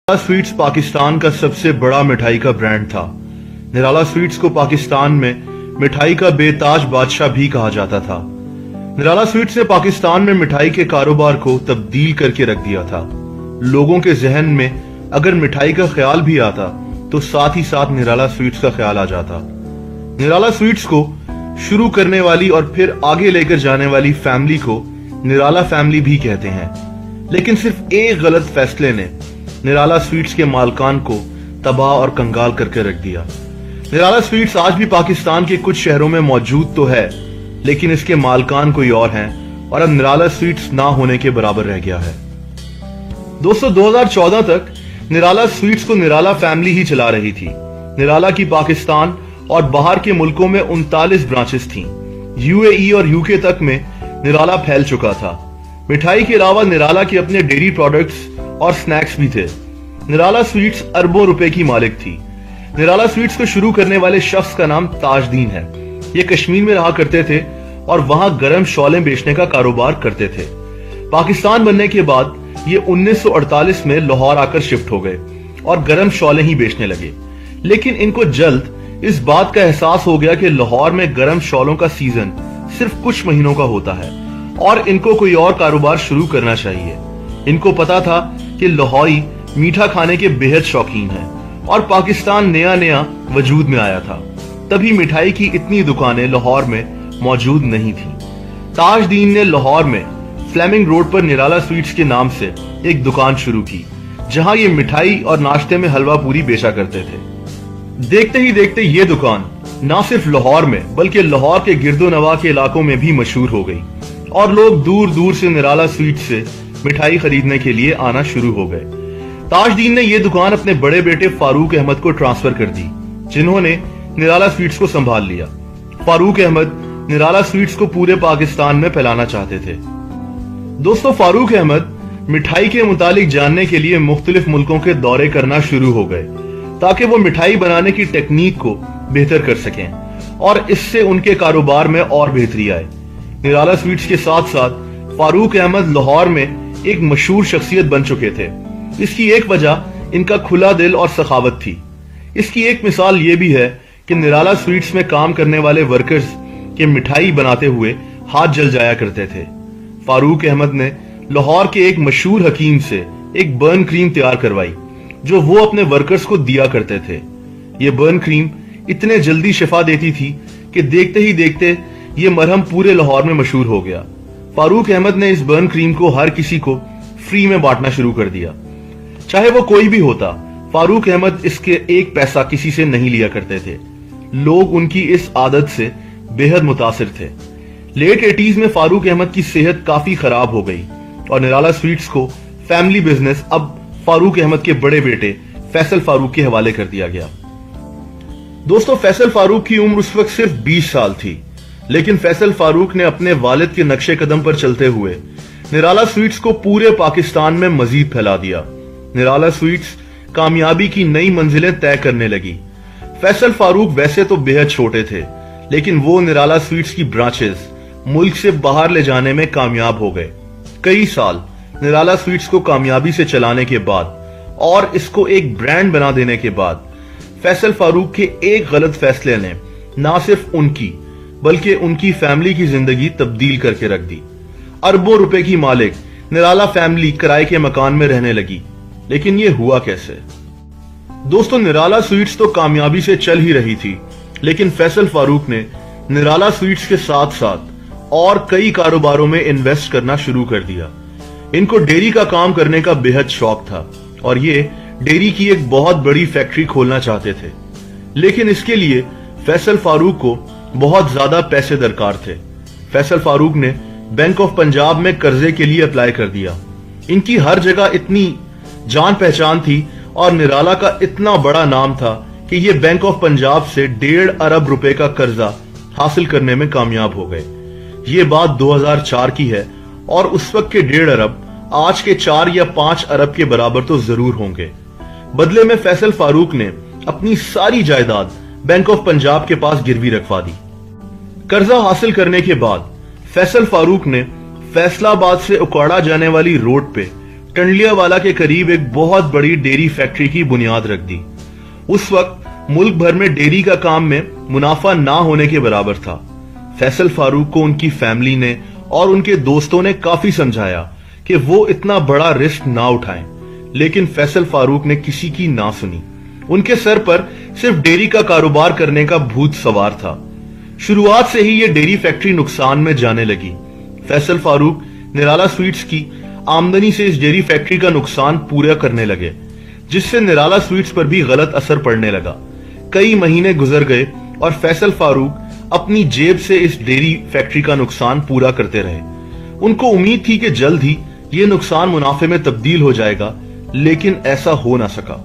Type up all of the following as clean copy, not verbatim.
Sweets Pakistan का सबसे बड़ा मिठाई का ब्रांड था। निराला स्वीट्स को पाकिस्तान में मिठाई का बेताज बादशाह भी कहा जाता था। निराला स्वीट्स ने पाकिस्तान में मिठाई के कारोबार को तब्दील करके रख दिया था। लोगों के जहन में अगर मिठाई का ख्याल भी आता तो साथ ही साथ निराला स्वीट्स का ख्याल आ जाता। निराला स्वीट्स को शुरू करने वाली और फिर आगे लेकर जाने वाली फैमिली को निराला फैमिली भी कहते हैं। लेकिन सिर्फ एक गलत फैसले ने निराला स्वीट्स के मालकान को तबाह और कंगाल करके रख दिया। निराला स्वीट्स आज भी पाकिस्तान के कुछ शहरों में मौजूद तो है, लेकिन इसके मालकान कोई और हैं और अब निराला स्वीट्स ना होने के बराबर रह गया है। दोस्तों, 2014 तक निराला स्वीट्स को निराला फैमिली ही चला रही थी। निराला की पाकिस्तान और बाहर के मुल्कों में 39 ब्रांचेस थीं। यूएई और यूके तक में निराला फैल चुका था। मिठाई के अलावा निराला के अपने डेयरी प्रोडक्ट्स और स्नैक्स भी थे। निराला स्वीट्स अरबों रुपए की मालिक थी। निराला स्वीट्स को शुरू करने वाले शख्स का नाम ताजदीन है। ये कश्मीर में रहा करते थे और वहां गरम शॉलें बेचने का कारोबार करते थे। पाकिस्तान बनने के बाद ये 1948 में लाहौर आकर शिफ्ट हो गए और गरम शॉलें ही बेचने लगे। लेकिन इनको जल्द इस बात का एहसास हो गया कि लाहौर में गरम शॉलों का सीजन सिर्फ कुछ महीनों का होता है और इनको कोई और कारोबार शुरू करना चाहिए। इनको पता था कि लाहौरी मीठा खाने के बेहद शौकीन हैं और पाकिस्तान नया नया वजूद में आया था। तभी मिठाई की इतनी दुकानें लाहौर में मौजूद नहीं थी। ताजदीन ने लाहौर में फ्लेमिंग रोड पर निराला स्वीट्स के नाम से एक दुकान शुरू की, जहां ये मिठाई और नाश्ते में हलवा पूरी बेचा करते थे। देखते ही देखते ये दुकान न सिर्फ लाहौर में बल्कि लाहौर के गिरदोनवा के इलाकों में भी मशहूर हो गई और लोग दूर दूर से निराला स्वीट्स से मिठाई खरीदने के लिए आना शुरू हो गए। ताजदीन ने यह दुकान अपने बड़े बेटे फारूक अहमद को ट्रांसफर कर दी, जिन्होंने निराला स्वीट्स को संभाल लिया। फारूक अहमद निराला स्वीट्स को पूरे पाकिस्तान में फैलाना चाहते थे। दोस्तों, फारूक अहमद मिठाई के मुतालिक जानने के लिए मुख्तलिफ मुल्कों के दौरे करना शुरू हो गए ताकि वो मिठाई बनाने की टेक्निक को बेहतर कर सकें और इससे उनके कारोबार में और बेहतरी आए। निराला स्वीट्स के साथ साथ फारूक अहमद लाहौर में एक मशहूर शख्सियत बन चुके थे। इसकी एक वजह इनका खुला दिल और सखावत थी। इसकी एक मिसाल ये भी है कि निराला स्वीट्स में काम करने वाले वर्कर्स के मिठाई बनाते हुए हाथ जल जाया करते थे। फारूक अहमद ने लाहौर के एक मशहूर हकीम से एक बर्न क्रीम तैयार करवाई जो वो अपने वर्कर्स को दिया करते थे। ये बर्न क्रीम इतने जल्दी शिफा देती थी कि देखते ही देखते ये मरहम पूरे लाहौर में मशहूर हो गया। फारूक अहमद ने इस बर्न क्रीम को हर किसी को फ्री में बांटना शुरू कर दिया, चाहे वो कोई भी होता। फारूक अहमद इसके एक पैसा किसी से नहीं लिया करते थे। लोग उनकी इस आदत से बेहद मुतासिर थे। लेट 80s में फारूक अहमद की सेहत काफी खराब हो गई और निराला स्वीट्स को फैमिली बिजनेस अब फारूक अहमद के बड़े बेटे फैसल फारूक के हवाले कर दिया गया। दोस्तों, फैसल फारूक की उम्र उस वक्त सिर्फ 20 साल थी, लेकिन फैसल फारूक ने अपने वालिद के नक्शे कदम पर चलते हुए निराला स्वीट्स को पूरे पाकिस्तान में मजीद फैला दिया। निराला स्वीट्स कामयाबी की नई मंजिलें तय करने लगी। फैसल फारूक वैसे तो बेहद छोटे थे, लेकिन वो निराला स्वीट्स की ब्रांचेस मुल्क से बाहर ले जाने में कामयाब हो गए। कई साल निराला स्वीट्स को कामयाबी से चलाने के बाद और इसको एक ब्रांड बना देने के बाद फैसल फारूक के एक गलत फैसले ने न सिर्फ उनकी बल्कि उनकी फैमिली की जिंदगी तब्दील करके रख दी। अरबों रुपए की मालिक निराला फैमिली किराए के मकान में रहने लगी। लेकिन ये हुआ कैसे? दोस्तों, निराला स्वीट्स तो कामयाबी से चल ही रही थी, लेकिन फैसल फारूक ने निराला स्वीट्स के साथ साथ और कई कारोबारों में इन्वेस्ट करना शुरू कर दिया। इनको डेयरी का काम करने का बेहद शौक था और ये डेयरी की एक बहुत बड़ी फैक्ट्री खोलना चाहते थे। लेकिन इसके लिए फैसल फारूक को बहुत ज्यादा पैसे दरकार थे। फैसल फारूक ने बैंक ऑफ पंजाब में कर्जे के लिए अप्लाई कर दिया। इनकी हर जगह इतनी जान पहचान थी और निराला का इतना बड़ा नाम था कि ये बैंक ऑफ पंजाब से 1.5 अरब रुपए का कर्जा हासिल करने में कामयाब हो गए। ये बात 2004 की है और उस वक्त के 1.5 अरब आज के 4 या 5 अरब के बराबर तो जरूर होंगे। बदले में फैसल फारूक ने अपनी सारी जायदाद बैंक ऑफ पंजाब के पास गिरवी रखवा दी। कर्जा हासिल करने के बाद फैसल फारूक ने फैसलाबाद से उकाड़ा जाने वाली रोड पे टंडलिया वाला के करीब एक बहुत बड़ी डेयरी फैक्ट्री की बुनियाद रख दी। उस वक्त मुल्क भर में डेयरी का काम में मुनाफा ना होने के बराबर था। फैसल फारूक को उनकी फैमिली ने और उनके दोस्तों ने काफी समझाया कि वो इतना बड़ा रिस्क ना उठाएं, लेकिन फैसल फारूक ने किसी की ना सुनी। उनके सर पर सिर्फ डेयरी का कारोबार करने का भूत सवार था। शुरुआत से ही ये डेयरी फैक्ट्री नुकसान में जाने लगी। फैसल फारूक निराला स्वीट्स की आमदनी से इस डेयरी फैक्ट्री का नुकसान पूरा करने लगे, जिससे निराला स्वीट्स पर भी गलत असर पड़ने लगा। कई महीने गुजर गए और फैसल फारूक अपनी जेब से इस डेयरी फैक्ट्री का नुकसान पूरा करते रहे। उनको उम्मीद थी कि जल्द ही ये नुकसान मुनाफे में तब्दील हो जाएगा, लेकिन ऐसा हो ना सका।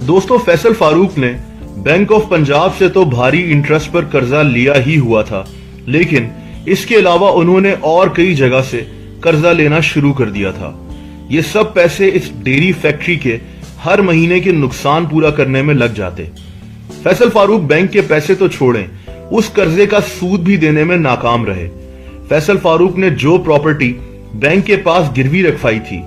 दोस्तों, फैसल फारूक ने बैंक ऑफ पंजाब से तो भारी इंटरेस्ट पर कर्जा लिया ही हुआ था, लेकिन इसके अलावा उन्होंने और कई जगह से कर्जा लेना शुरू कर दिया था। ये सब पैसे इस डेयरी फैक्ट्री के हर महीने के नुकसान पूरा करने में लग जाते। फैसल फारूक बैंक के पैसे तो छोड़ें, उस कर्जे का सूद भी देने में नाकाम रहे। फैसल फारूक ने जो प्रॉपर्टी बैंक के पास गिरवी रखवाई थी,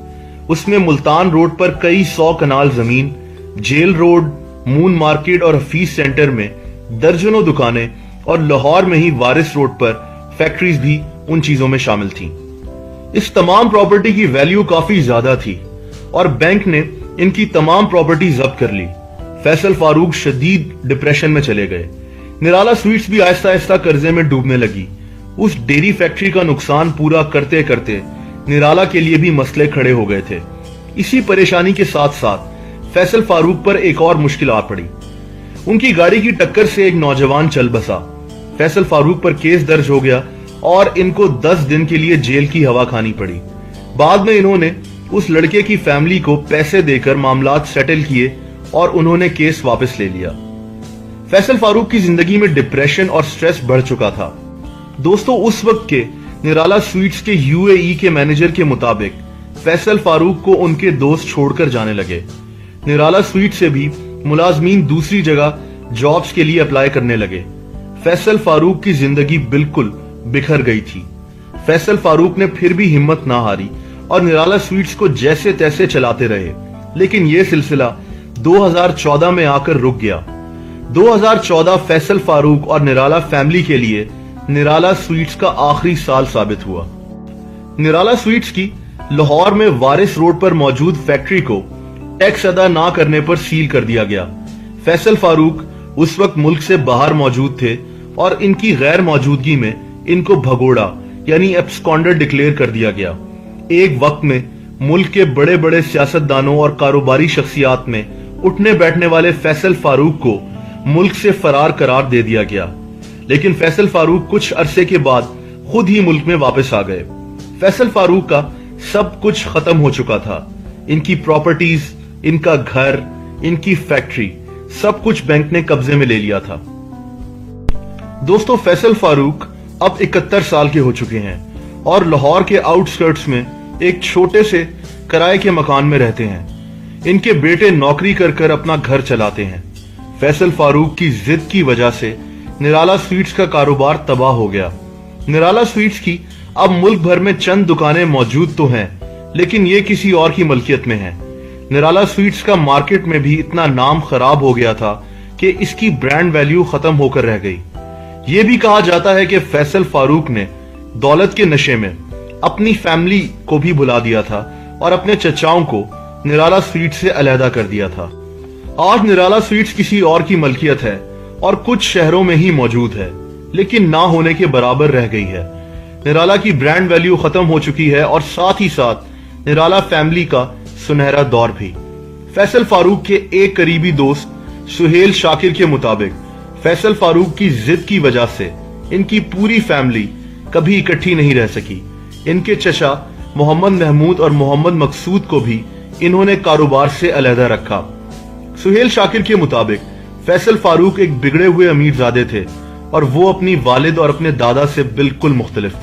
उसमें मुल्तान रोड पर कई 100 कनाल जमीन, जेल रोड, मून मार्केट और हफीज सेंटर में दर्जनों दुकानें और लाहौर में ही वारिस रोड पर फैक्ट्रीज भी उन चीजों में शामिल थीं। इस तमाम प्रॉपर्टी की वैल्यू काफी ज्यादा थी और बैंक ने इनकी तमाम प्रॉपर्टी जब्त कर ली। फैसल फारूक शदीद डिप्रेशन में चले गए। निराला स्वीट्स भी आहिस्ता आहिस्ता कर्जे में डूबने लगी। उस डेयरी फैक्ट्री का नुकसान पूरा करते करते निराला के लिए भी मसले खड़े हो गए थे। इसी परेशानी के साथ साथ फैसल फारूक पर एक और मुश्किल आ पड़ी। उनकी गाड़ी की टक्कर से एक नौजवान चल बसा। फैसल फारूक पर केस दर्ज हो गया और इनको 10 दिन के लिए जेल की हवा खानी पड़ी। बाद में इन्होंने उस लड़के की फैमिली को पैसे देकर मामलात सेटल किए और उन्होंने केस वापस ले लिया। फैसल फारूक की जिंदगी में डिप्रेशन और स्ट्रेस बढ़ चुका था। दोस्तों, उस वक्त के निराला स्वीट्स के यूएई के मैनेजर के मुताबिक फैसल फारूक को उनके दोस्त छोड़कर जाने लगे। निराला स्वीट से भी मुलाजमीन दूसरी जगह जॉब्स के लिए अप्लाई करने लगे। फैसल फारूक की जिंदगी बिल्कुल बिखर गई थी। फैसल फारूक ने फिर भी हिम्मत ना हारी और निराला स्वीट्स को जैसे तैसे चलाते रहे, लेकिन यह सिलसिला 2014 में आकर रुक गया। 2014 फैसल फारूक और निराला फैमिली के लिए निराला स्वीट्स का आखिरी साल साबित हुआ। निराला स्वीट्स की लाहौर में वारिस रोड पर मौजूद फैक्ट्री को टैक्स अदा ना करने पर सील कर दिया गया। फैसल फारूक उस वक्त मुल्क से बाहर मौजूद थे और इनकी गैर मौजूदगी में इनको भगोड़ा यानी एब्सकॉन्डर डिक्लेयर कर दिया गया। एक वक्त में मुल्क के बड़े बड़े सियासतदानों और कारोबारी शख्सियात में उठने बैठने वाले फैसल फारूक को मुल्क से फरार करार दे दिया गया, लेकिन फैसल फारूक कुछ अरसे के बाद खुद ही मुल्क में वापस आ गए। फैसल फारूक का सब कुछ खत्म हो चुका था। इनकी प्रॉपर्टीज, इनका घर, इनकी फैक्ट्री, सब कुछ बैंक ने कब्जे में ले लिया था। दोस्तों, फैसल फारूक अब 71 साल के हो चुके हैं और लाहौर के आउटस्कर्ट्स में एक छोटे से किराए के मकान में रहते हैं। इनके बेटे नौकरी कर कर अपना घर चलाते हैं। फैसल फारूक की जिद की वजह से निराला स्वीट्स का कारोबार तबाह हो गया। निराला स्वीट्स की अब मुल्क भर में चंद दुकानें मौजूद तो हैं, लेकिन ये किसी और की मलकियत में है। निराला स्वीट्स का मार्केट में भी इतना नाम खराब हो गया था कि इसकी ब्रांड वैल्यू खत्म होकर रह गई। ये भी कहा जाता है कि फैसल फारूक ने दौलत के नशे में अपनी फैमिली को भी भुला दिया था और अपने चचाओं को निराला स्वीट्स से अलहदा कर दिया था। आज निराला स्वीट्स किसी और की मलकियत है और कुछ शहरों में ही मौजूद है, लेकिन ना होने के बराबर रह गई है। निराला की ब्रांड वैल्यू खत्म हो चुकी है और साथ ही साथ निराला फैमिली का सुनहरा दौर भी। फैसल फारूक के एक करीबी दोस्त सुहेल शाकिर के मुताबिक फैसल फारूक की जिद की वजह से इनकी पूरी फैमिली कभी इकट्ठी नहीं रह सकी। इनके चचा मोहम्मद महमूद और मोहम्मद मकसूद को भी इन्होंने कारोबार से अलहदा रखा। सुहेल शाकिर के मुताबिक फैसल फारूक एक बिगड़े हुए अमीरजादे थे और वो अपनी वालिद और अपने दादा से बिल्कुल मुख्तलिफ।